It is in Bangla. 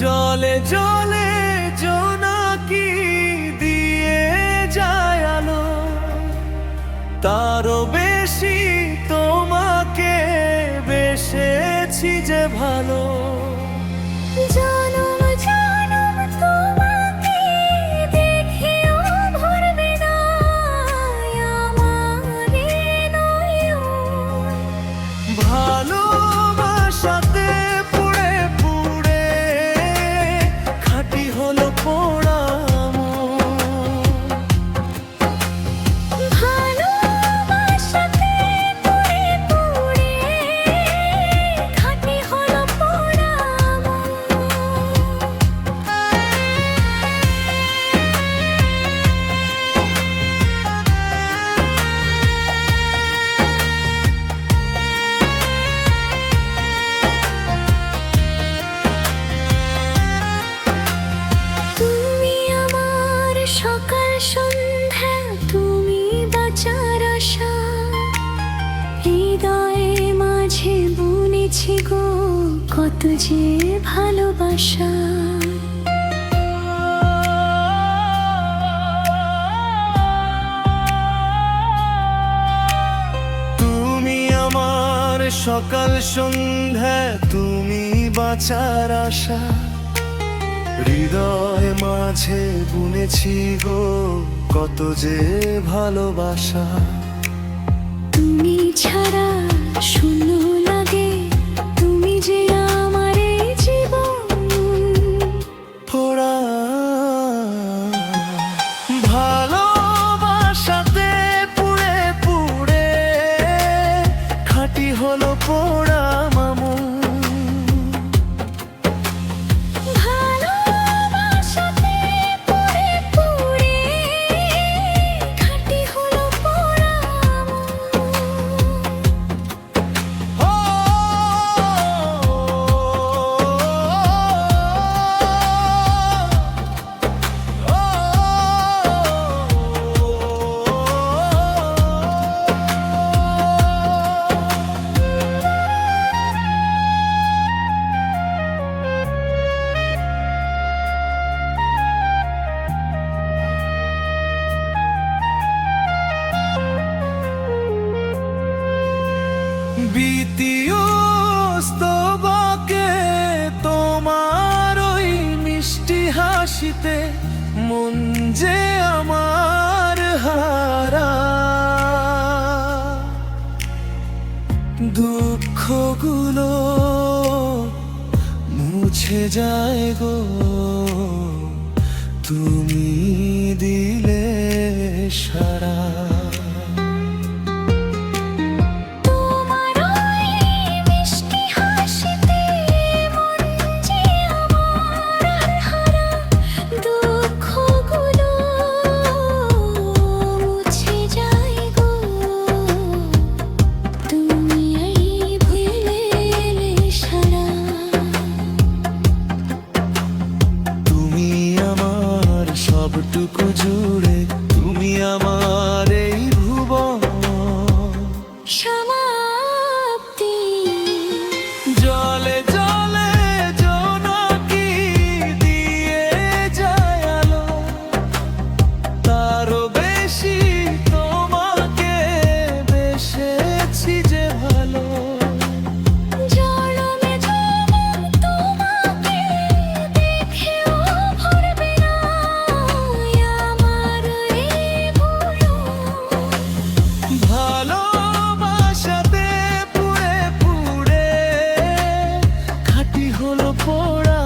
জলে জলে জোনাকি দিয়ে যায় আলো, তারও বেশি তোমাকে বেসেছি যে ভালো। জনম জনম তোমাকে দেখেও ভরবে না আমার নয়ন। ভালোবাসাতে পুড়ে পুড়ে খাঁটি হলো পোড়া মন। ভালোবাসাতে পুড়ে পুড়ে খাঁটি হলো পোড়া মন। তুমি আমার সকাল সন্ধ্যা, তুমি বাঁচার আশা। হৃদয়ে মাঝে বুনেছি গো কত যে ভালোবাসা। তুমি আমার সকাল সন্ধ্যা, তুমি বাঁচার আশা। হৃদয় মাঝে বুনেছি গো কত যে ভালোবাসা। তুমি ছাড়া শূন্য লাগে, তুমি যে আমার এই জীবন। পোড়া ভালোবাসাতে পুড়ে পুড়ে খাঁটি হলো পোড়া মামু। ভালোবাসাতে পুড়ে পুড়ে খাঁটি হলো পোড়া মন। বিতিও স্তবকে তোমার ওই মিষ্টি হাসিতে মন যে আমার হারা। দুঃখগুলো মুছে যায় গো তুমি দিলে সারা। তোমার ওই মিষ্টি হাসিতে মন যে আমার হারা। দুঃখগুলো মুছে যায় গো তুমি এই ভুলে সারা। তুমি আমার সবটুকু জুড়ে, তুমি আমার এই ভুবন। সমাপ্তি জলে জলে জোনাকি দিয়ে যায় আলো, তারও বেশি তোমাকে বেসেছি যে ভালো। জনমে জনম তোমাকে দেখেও ভরবে না আমার এই ভুবন। ভালোবাসাতে পুড়ে পুড়ে খাঁটি হলো পোড়া